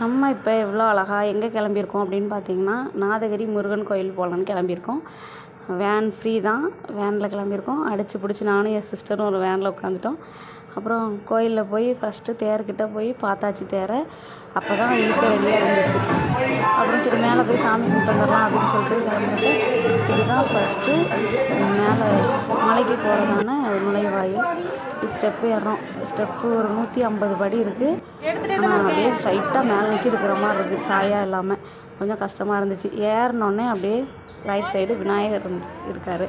நம்ம இப்போ எவ்வளோ அழகாக எங்கே கிளம்பியிருக்கோம் அப்படின்னு பார்த்தீங்கன்னா, நாதகிரி முருகன் கோயில் போகலான்னு கிளம்பியிருக்கோம். வேன் ஃப்ரீ தான். வேனில் கிளம்பியிருக்கோம். அடித்து பிடிச்சி நானும் என் சிஸ்டரும் ஒரு வேனில் உட்காந்துட்டோம். அப்புறம் கோயிலில் போய் ஃபஸ்ட்டு தேர்கிட்ட போய் பார்த்தாச்சு தேரை. அப்போ தான் இழுக்க ரெடியாக இருந்துச்சு. அப்புறம் சரி மேலே போய் சாமி கும்பிட்டு வந்துடலாம் அப்படின்னு சொல்லிட்டு கிளம்பிட்டு, இதுதான் ஃபஸ்ட்டு மேலே மலைக்கு போகிறதான நுழைவாயில். ஸ்டெப்பு ஏறுறோம். ஸ்டெப்பு ஒரு 150 படி இருக்குது. ஆனால் அப்படியே ஸ்ட்ரைட்டாக மேலே நிற்கி இருக்கிற மாதிரி இருக்குது, சாயாக இல்லாமல். கொஞ்சம் கஷ்டமாக இருந்துச்சு. ஏறினோடனே அப்படியே ரைட் சைடு விநாயகர் இருக்கார்.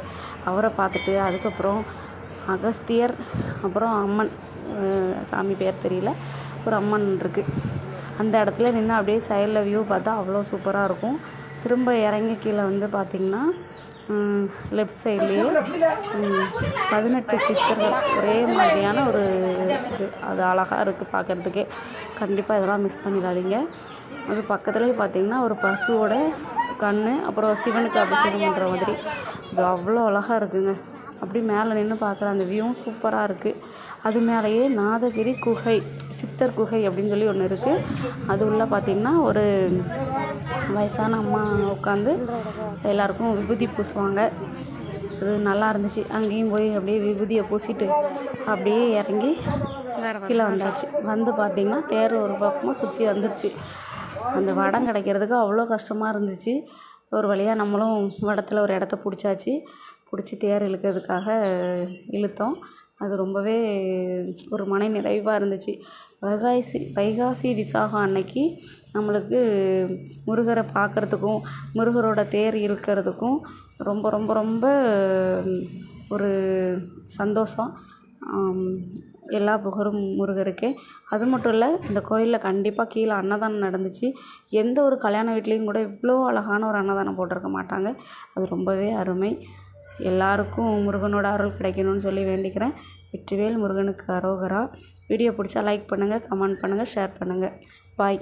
அவரை பார்த்துட்டு அதுக்கப்புறம் அகஸ்தியர், அப்புறம் அம்மன், சாமி பேர் தெரியல, ஒரு அம்மன் இருக்குது. அந்த இடத்துல நின்று அப்படியே சைடில் வியூ பார்த்தா அவ்வளோ சூப்பராக இருக்கும். திரும்ப இறங்கி கீழே வந்து பார்த்திங்கன்னா லெஃப்ட் சைட்லேயே 18 சித்தர்கள் ஒரே மாதிரியான ஒரு இது. அது அழகாக இருக்குது பார்க்குறதுக்கே. கண்டிப்பாக இதெல்லாம் மிஸ் பண்ணிடாதீங்க. அது பக்கத்துலேயே பார்த்திங்கன்னா ஒரு பசுவோட கண், அப்புறம் சிவனுக்கு அபிஷேகம் பண்ணுற மாதிரி இது அவ்வளோ அழகாக இருக்குங்க. அப்படி மேலே நின்று பார்க்குற அந்த வியூவும் சூப்பராக இருக்குது. அது மேலேயே நாதகிரி குகை, சித்தர் குகை அப்படின்னு சொல்லி ஒன்று இருக்குது. அது உள்ள பார்த்திங்கன்னா ஒரு வயசான அம்மா உட்காந்து எல்லாருக்கும் விபூதி பூசுவாங்க. அது நல்லா இருந்துச்சு. அங்கேயும் போய் அப்படியே விபூதியை பூசிட்டு அப்படியே இறங்கி கீழே வந்தாச்சு. வந்து பார்த்திங்கன்னா தேர் ஒரு பக்கமாக சுற்றி வந்துருச்சு. அந்த வடம் கிடைக்கிறதுக்கு அவ்வளோ கஷ்டமாக இருந்துச்சு. ஒரு வழியாக நம்மளும் வடத்தில் ஒரு இடத்த பிடிச்சாச்சு. பிடிச்சி தேர் இழுக்கிறதுக்காக இழுத்தோம். அது ரொம்பவே ஒரு மன நிறைவாக இருந்துச்சு. வைகாசி விசாகம் அன்னைக்கு நம்மளுக்கு முருகரை பார்க்குறதுக்கும் முருகரோட தேர் இழுக்கிறதுக்கும் ரொம்ப ரொம்ப ரொம்ப ஒரு சந்தோஷம். எல்லா புகழும் முருகருக்கே. அது மட்டும் இல்லை, இந்த கோயிலில் கண்டிப்பாக கீழே அன்னதானம் நடந்துச்சு. எந்த ஒரு கல்யாண வீட்லேயும் கூட இவ்வளோ அழகான ஒரு அன்னதானம் போட்டிருக்க மாட்டாங்க. அது ரொம்பவே அருமை. எல்லாருக்கும் முருகனோட அருள் கிடைக்கணும்னு சொல்லி வேண்டிக்கிறேன். வெற்றிவேல் முருகனுக்கு அரோகரா. வீடியோ பிடிச்சா லைக் பண்ணுங்கள், கமெண்ட் பண்ணுங்கள், ஷேர் பண்ணுங்கள். பாய்.